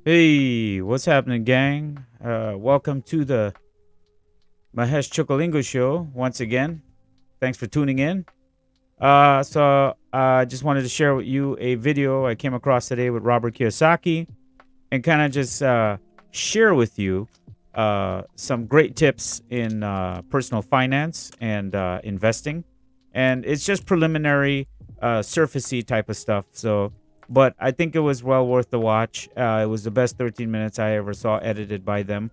Hey, what's happening, gang? Welcome to the Mahesh Chookolingo show once again. Thanks for tuning in. So I just wanted to share with you a video I came across today with Robert Kiyosaki and kind of just share with you some great tips in personal finance and investing. And it's just preliminary, surfacey type of stuff. But I think it was well worth the watch. It was the best 13 minutes I ever saw edited by them.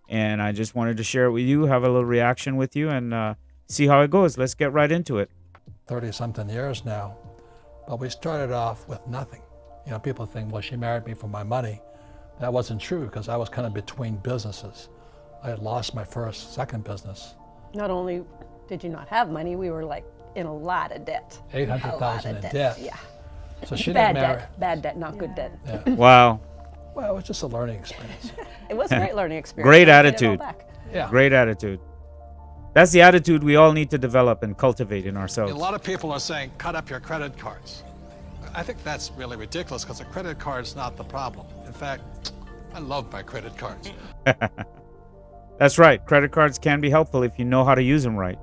And I just wanted to share it with you, have a little reaction with you, and see how it goes. Let's get right into it. 30 something years now, but we started off with nothing. People think, well, she married me for my money. That wasn't true because I was kind of between businesses. I had lost my second business. Not only did you not have money, we were like in a lot of debt. 800,000 in debt. Yeah. So she Bad didn't marry. debt. Bad debt, not good debt. Yeah. Wow. Well, it was just a learning experience. It was a great learning experience. Great I paid it all attitude. back. Yeah. Great attitude. That's the attitude we all need to develop and cultivate in ourselves. A lot of people are saying, cut up your credit cards. I think that's really ridiculous because a credit card's not the problem. In fact, I love my credit cards. That's right. Credit cards can be helpful if you know how to use them right.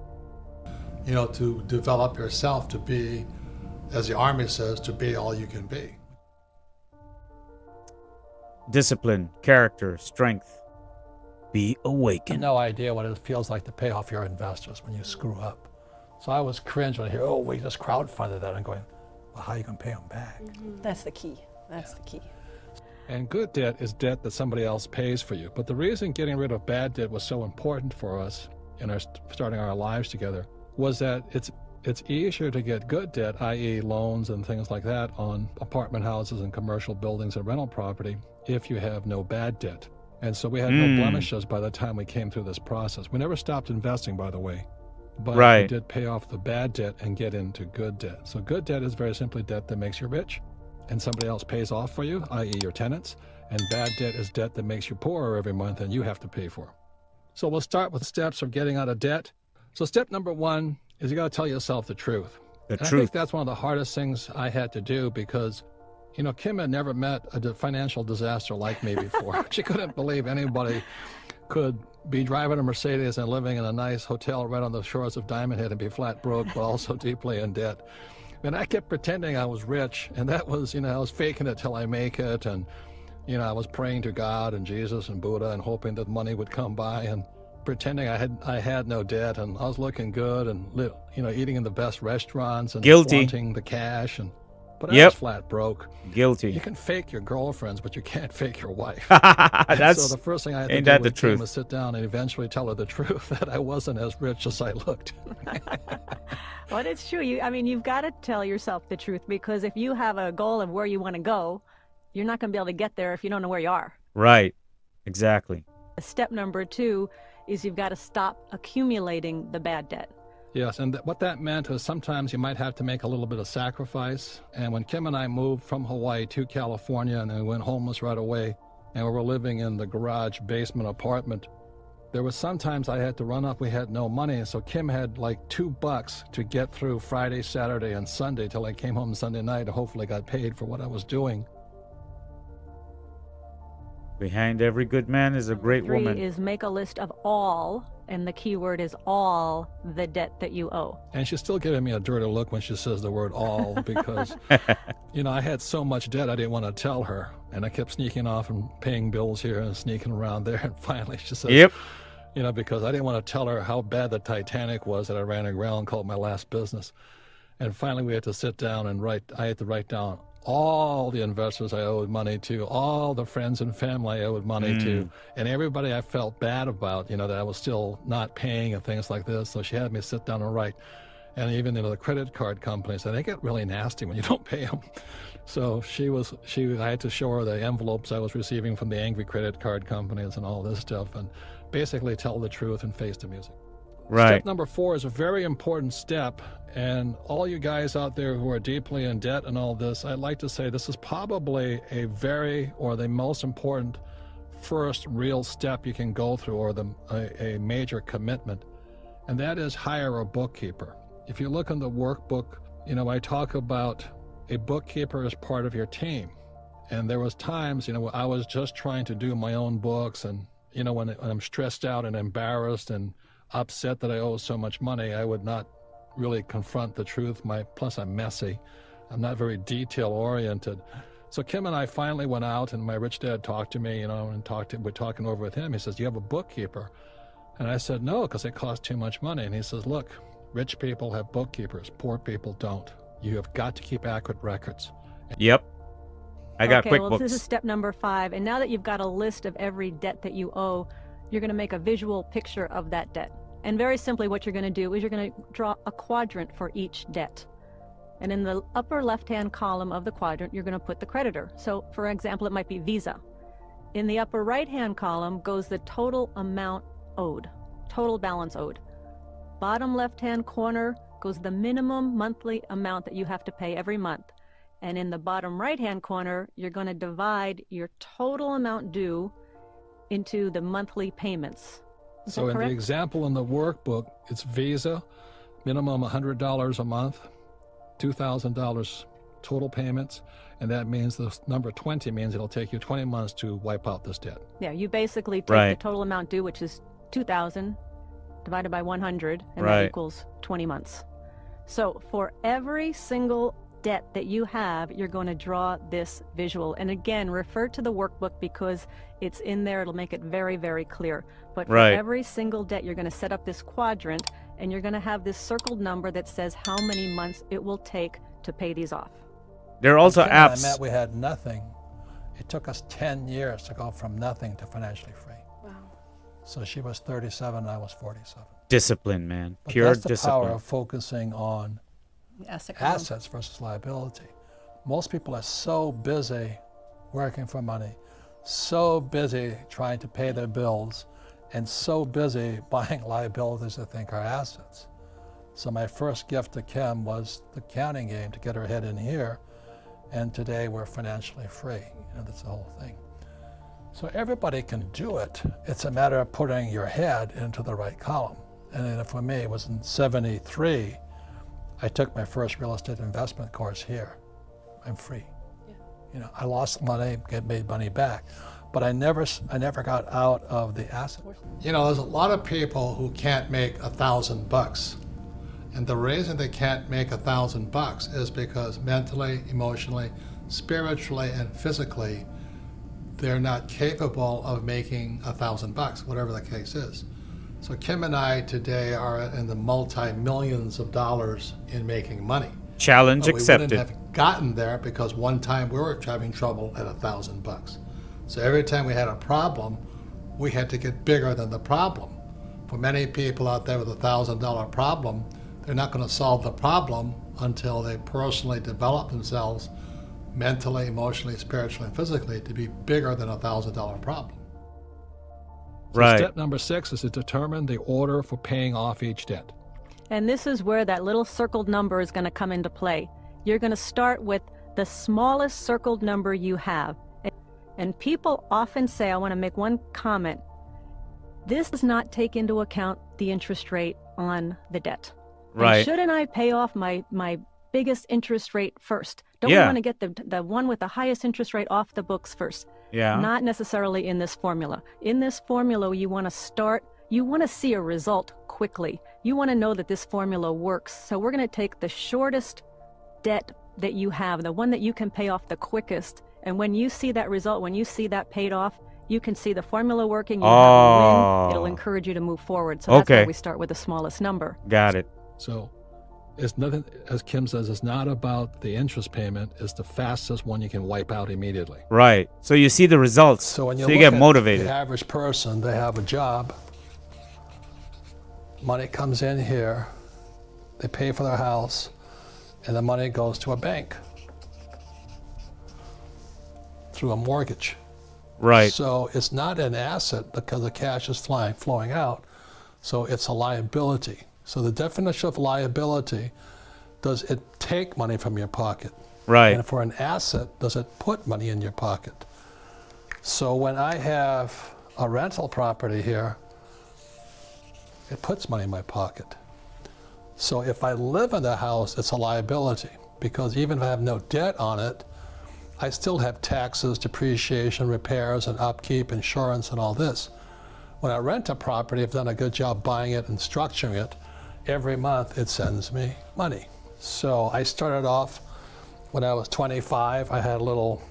To develop yourself to be, as the Army says, to be all you can be. Discipline, character, strength. Be awakened. No idea what it feels like to pay off your investors when you screw up. So I was cringe when I hear, oh, we just crowdfunded that. I'm going, well, how are you going to pay them back? That's the key. That's the key. And good debt is debt that somebody else pays for you. But the reason getting rid of bad debt was so important for us in our starting our lives together was that it's easier to get good debt, i.e. loans and things like that on apartment houses and commercial buildings and rental property if you have no bad debt. And so we had no blemishes by the time we came through this process. We never stopped investing, by the way. But we did pay off the bad debt and get into good debt. So good debt is very simply debt that makes you rich and somebody else pays off for you, i.e. your tenants. And bad debt is debt that makes you poorer every month and you have to pay for. So we'll start with steps of getting out of debt. So step number one is you got to tell yourself the truth. I think that's one of the hardest things I had to do because, Kim had never met a financial disaster like me before. She couldn't believe anybody could be driving a Mercedes and living in a nice hotel right on the shores of Diamond Head and be flat broke, but also deeply in debt. And I kept pretending I was rich, and that was, I was faking it till I make it, and, I was praying to God and Jesus and Buddha and hoping that money would come by and pretending I had no debt, and I was looking good and, eating in the best restaurants and wanting the cash, but I was flat broke. Guilty. You can fake your girlfriends, but you can't fake your wife. So the first thing I had to do with Kim was sit down and eventually tell her the truth that I wasn't as rich as I looked. Well, it's true. You've got to tell yourself the truth because if you have a goal of where you want to go, you're not going to be able to get there if you don't know where you are. Right. Exactly. Step number two is you've got to stop accumulating the bad debt. Yes, and what that meant is sometimes you might have to make a little bit of sacrifice. And when Kim and I moved from Hawaii to California and then we went homeless right away and we were living in the garage basement apartment, there was sometimes I had to run up, we had no money. And so Kim had like $2 to get through Friday, Saturday, and Sunday till I came home Sunday night and hopefully got paid for what I was doing. Behind every good man is a great woman. Three is make a list of all, and the key word is all, the debt that you owe. And she's still giving me a dirty look when she says the word all because, I had so much debt I didn't want to tell her. And I kept sneaking off and paying bills here and sneaking around there. And finally she says, because I didn't want to tell her how bad the Titanic was that I ran aground and called my last business. And finally we had to sit down and I had to write down all the investors I owed money to, all the friends and family I owed money to, and everybody I felt bad about, that I was still not paying and things like this. So she had me sit down and write. And even, the credit card companies, they get really nasty when you don't pay them. So I had to show her the envelopes I was receiving from the angry credit card companies and all this stuff, and basically tell the truth and face the music. Right. Step number 4 is a very important step, and all you guys out there who are deeply in debt and all this, I'd like to say this is probably the most important first real step you can go through, or a major commitment, and that is hire a bookkeeper. If you look in the workbook, I talk about a bookkeeper as part of your team. And there was times, you know, I was just trying to do my own books, and, you know, when I'm stressed out and embarrassed and upset that I owe so much money, I would not really confront the truth. Plus I'm messy. I'm not very detail oriented. So Kim and I finally went out, and my rich dad talked to me, you know, and we're talking over with him. He says, "Do you have a bookkeeper?" And I said, "No, because it costs too much money." And he says, "Look, rich people have bookkeepers, poor people don't. You have got to keep accurate records." Yep. I got Okay, well, QuickBooks. this is step number 5. And now that you've got a list of every debt that you owe, you're going to make a visual picture of that debt. And very simply, what you're going to do is you're going to draw a quadrant for each debt. And in the upper left-hand column of the quadrant, you're going to put the creditor. So, for example, it might be Visa. In the upper right-hand column goes the total amount owed, total balance owed. Bottom left-hand corner goes the minimum monthly amount that you have to pay every month. And in the bottom right-hand corner, you're going to divide your total amount due into the monthly payments. Is So that in the correct? example in the workbook, it's Visa, minimum $100 a month, $2,000 total payments, and that means the number 20 means it'll take you 20 months to wipe out this debt. Yeah, you basically take Right. the total amount due, which is 2,000 divided by 100, and Right. that equals 20 months. So for every single debt that you have, you're going to draw this visual. And again, refer to the workbook because it's in there. It'll make it very, very clear. But for Right. every single debt, you're going to set up this quadrant, and you're going to have this circled number that says how many months it will take to pay these off. There are also When Kim and I apps. met, we had nothing. It took us 10 years to go from nothing to financially free. Wow. So she was 37, I was 47. Discipline, man. But Pure that's the discipline. power of focusing on Asset column. assets versus liability. Most people are so busy working for money, so busy trying to pay their bills, and so busy buying liabilities they think are assets. So my first gift to Kim was the counting game to get her head in here, and today we're financially free. You know, that's the whole thing. So everybody can do it. It's a matter of putting your head into the right column. And then for me, it was in '73, I took my first real estate investment course here. I'm free. Yeah. You know, I lost money, made money back, but I never got out of the asset. You know, there's a lot of people who can't make $1,000, and the reason they can't make $1,000 is because mentally, emotionally, spiritually, and physically, they're not capable of making $1,000, whatever the case is. So Kim and I today are in the multi-millions of dollars in making money. Challenge But we accepted. wouldn't have gotten there because one time we were having trouble at $1,000. So every time we had a problem, we had to get bigger than the problem. For many people out there with a $1,000 problem, they're not going to solve the problem until they personally develop themselves mentally, emotionally, spiritually, and physically to be bigger than a $1,000 problem. So Right. step number 6 is to determine the order for paying off each debt. And this is where that little circled number is going to come into play. You're going to start with the smallest circled number you have. And people often say, I want to make one comment, this does not take into account the interest rate on the debt. And Right. shouldn't I pay off my biggest interest rate first? Don't we Yeah. want to get the one with the highest interest rate off the books first? Yeah. Not necessarily in this formula. In this formula, you want to see a result quickly. You want to know that this formula works. So we're going to take the shortest debt that you have, the one that you can pay off the quickest. And when you see that result, when you see that paid off, you can see the formula working, you have a win, it'll encourage you to move forward. So that's Okay. why we start with the smallest number. Got it. So it's nothing, as Kim says, it's not about the interest payment, it's the fastest one you can wipe out immediately. Right. So you see the results. So when you you look get at motivated. the average person, they have a job, money comes in here, they pay for their house, and the money goes to a bank through a mortgage. Right. So it's not an asset because the cash is flowing out, so it's a liability. So the definition of liability, does it take money from your pocket? Right. And for an asset, does it put money in your pocket? So when I have a rental property here, it puts money in my pocket. So if I live in the house, it's a liability because even if I have no debt on it, I still have taxes, depreciation, repairs, and upkeep, insurance, and all this. When I rent a property, I've done a good job buying it and structuring it. Every month it sends me money. So I started off when I was 25. I had a little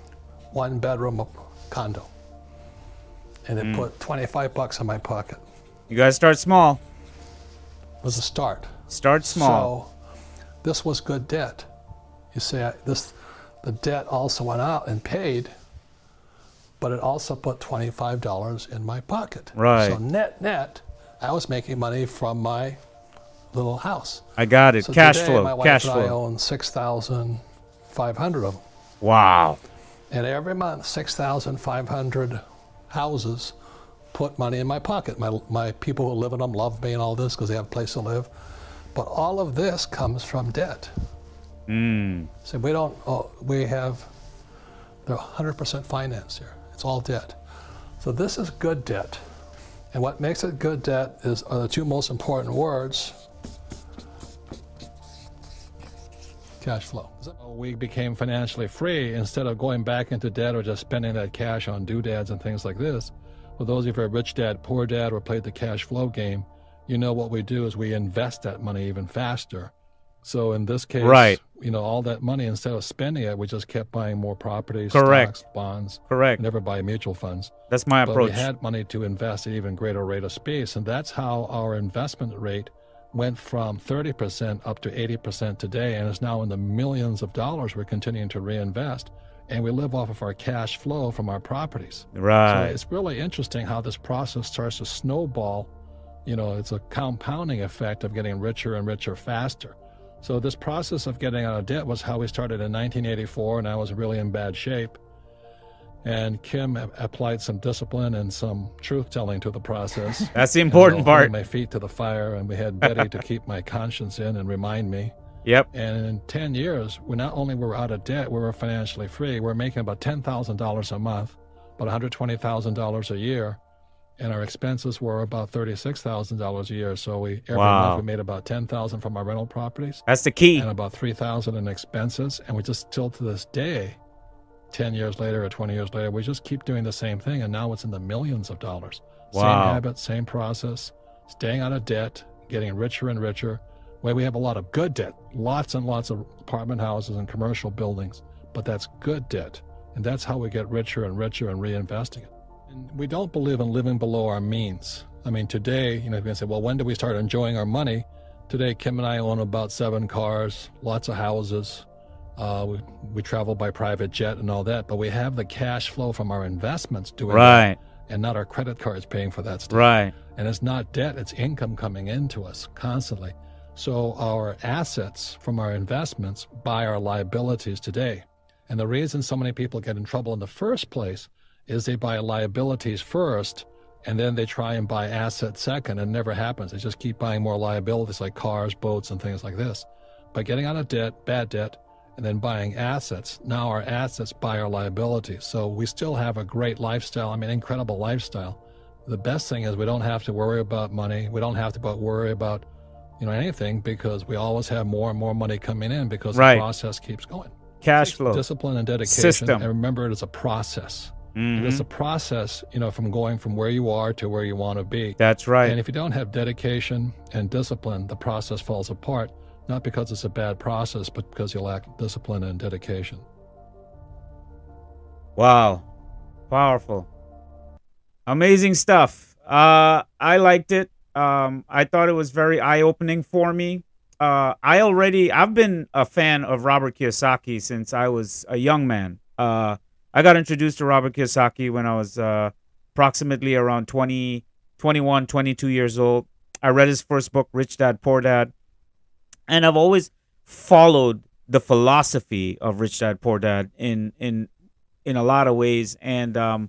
1-bedroom condo, and it put $25 in my pocket. You guys start small. It was a start. Start small. So this was good debt. You see, the debt also went out and paid, but it also put $25 in my pocket. Right. So net, I was making money from my little house. I got it. So Cash today, flow. my wife Cash and I flow. own 6,500 of them. Wow. And every month, 6,500 houses put money in my pocket. My people who live in them love me and all this because they have a place to live. But all of this comes from debt. So they're 100% financed here. It's all debt. So this is good debt. And what makes it good debt are the two most important words: cash flow. We became financially free instead of going back into debt or just spending that cash on doodads and things like this. For those of you who are rich dad, poor dad, or played the cash flow game, you know what we do is we invest that money even faster. So in this case, Right. All that money, instead of spending it, we just kept buying more properties, Correct. stocks, bonds. Correct. Never buy mutual funds. That's my But approach. we had money to invest at even greater rate of space, and that's how our investment rate went from 30% up to 80% today, and is now in the millions of dollars we're continuing to reinvest. And we live off of our cash flow from our properties. Right. So it's really interesting how this process starts to snowball. It's a compounding effect of getting richer and richer faster. So this process of getting out of debt was how we started in 1984, and I was really in bad shape. And Kim applied some discipline and some truth-telling to the process. That's the important And, holding part. my feet to the fire, and we had Betty to keep my conscience in and remind me. Yep. And in 10 years, we not only were out of debt, we were financially free. We're making about $10,000 a month, about $120,000 a year. And our expenses were about $36,000 a year. So every Wow. month we made about $10,000 from our rental properties That's the key. and about $3,000 in expenses. And we just still to this day, 10 years later or 20 years later, we just keep doing the same thing. And now it's in the millions of dollars. Same Wow. habit, same process, staying out of debt, getting richer and richer. Well, we have a lot of good debt, lots and lots of apartment houses and commercial buildings, but that's good debt. And that's how we get richer and richer and reinvesting it. And we don't believe in living below our means. I mean, today, you can say, well, when do we start enjoying our money? Today, Kim and I own about 7 cars, lots of houses. We travel by private jet and all that, but we have the cash flow from our investments doing Right. that, and not our credit cards paying for that stuff. Right. And it's not debt, it's income coming into us constantly. So our assets from our investments buy our liabilities today. And the reason so many people get in trouble in the first place is they buy liabilities first, and then they try and buy assets second, and it never happens. They just keep buying more liabilities like cars, boats, and things like this. By getting out of debt, bad debt, and then buying assets, now our assets buy our liabilities. So we still have a great lifestyle, incredible lifestyle. The best thing is we don't have to worry about money. We don't have to worry about anything, because we always have more and more money coming in because Right. the process keeps going. Cash Takes flow. discipline and dedication. System. And remember, it is a process. Mhm. It's a process, from going from where you are to where you want to be. That's right. And if you don't have dedication and discipline, the process falls apart, not because it's a bad process, but because you lack discipline and dedication. Wow. Powerful. Amazing stuff. I liked it. I thought it was very eye-opening for me. I've been a fan of Robert Kiyosaki since I was a young man. I got introduced to Robert Kiyosaki when I was approximately around 20, 21, 22 years old. I read his first book, Rich Dad, Poor Dad. And I've always followed the philosophy of Rich Dad, Poor Dad in a lot of ways. And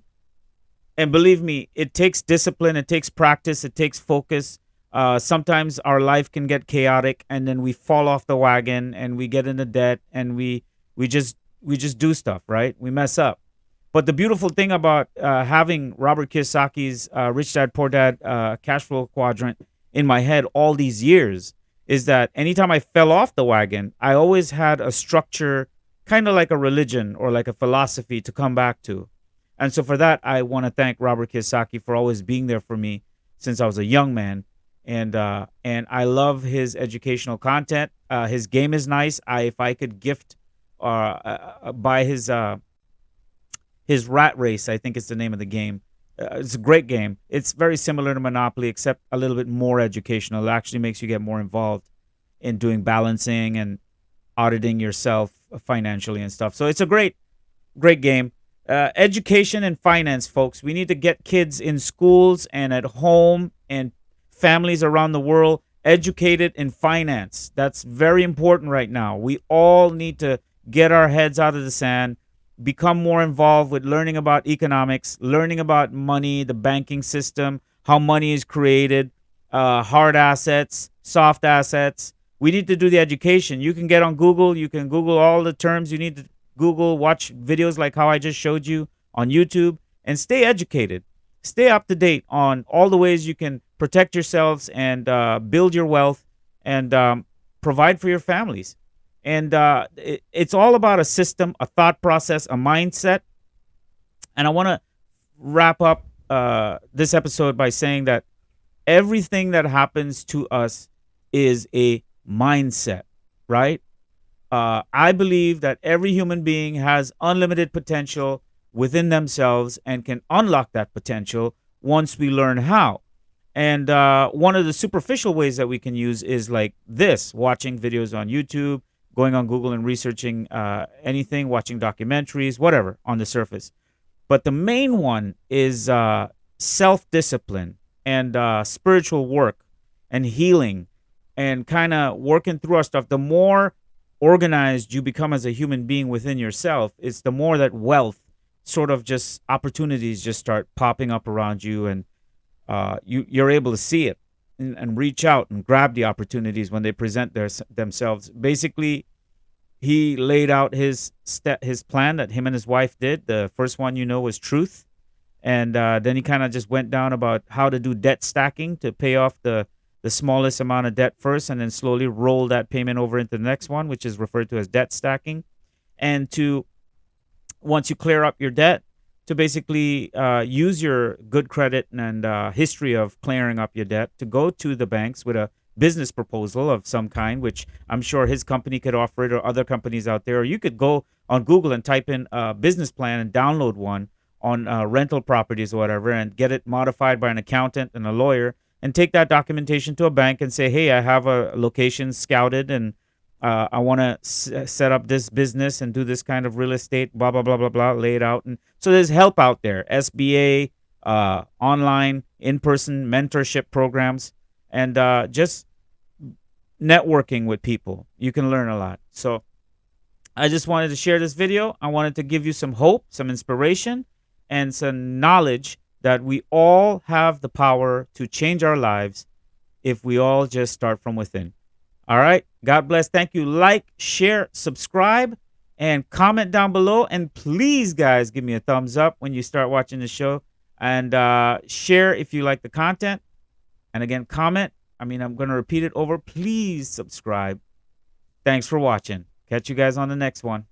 believe me, it takes discipline, it takes practice, it takes focus. Sometimes our life can get chaotic, and then we fall off the wagon and we get into debt, and we just do stuff, right? We mess up. But the beautiful thing about having Robert Kiyosaki's Rich Dad, Poor Dad cash flow quadrant in my head all these years is that anytime I fell off the wagon, I always had a structure kind of like a religion or like a philosophy to come back to. And so for that, I want to thank Robert Kiyosaki for always being there for me since I was a young man. And I love his educational content. His game is nice. If I could gift buy his Rat Race, I think it's the name of the game. It's a great game. It's very similar to Monopoly, except a little bit more educational. It actually makes you get more involved in doing balancing and auditing yourself financially and stuff. So it's a great game. Education and finance, folks. We need to get kids in schools and at home and families around the world educated in finance. That's very important right now. We all need to get our heads out of the sand, become more involved with learning about economics, learning about money, the banking system, how money is created, hard assets, soft assets. We need to do the education. You can get on Google. You can Google all the terms you need to Google, watch videos like how I just showed you on YouTube, and stay educated. Stay up to date on all the ways you can protect yourselves and build your wealth and provide for your families. And it's all about a system, a thought process, a mindset. And I want to wrap up this episode by saying that everything that happens to us is a mindset, right? I believe that every human being has unlimited potential within themselves and can unlock that potential once we learn how. And one of the superficial ways that we can use is like this: watching videos on YouTube, going on Google and researching anything, watching documentaries, whatever on the surface. But the main one is self-discipline and spiritual work and healing and kind of working through our stuff. The more organized you become as a human being within yourself, it's the more that wealth sort of just opportunities just start popping up around you, and you're able to see it and reach out and grab the opportunities when they present themselves. Basically, he laid out his plan that him and his wife did. The first one, was truth. And then he kind of just went down about how to do debt stacking to pay off the smallest amount of debt first, and then slowly roll that payment over into the next one, which is referred to as debt stacking. And once you clear up your debt, to basically use your good credit and history of clearing up your debt to go to the banks with a business proposal of some kind, which I'm sure his company could offer it, or other companies out there. Or you could go on Google and type in a business plan and download one on rental properties or whatever, and get it modified by an accountant and a lawyer, and take that documentation to a bank and say, hey, I have a location scouted, and I want to set up this business and do this kind of real estate, blah, blah, blah, blah, blah, lay it out. And so there's help out there, SBA, online, in-person mentorship programs, and just networking with people. You can learn a lot. So I just wanted to share this video. I wanted to give you some hope, some inspiration, and some knowledge that we all have the power to change our lives if we all just start from within. All right. God bless. Thank you. Like, share, subscribe, and comment down below. And please, guys, give me a thumbs up when you start watching the show. And share if you like the content. And again, comment. I'm going to repeat it over. Please subscribe. Thanks for watching. Catch you guys on the next one.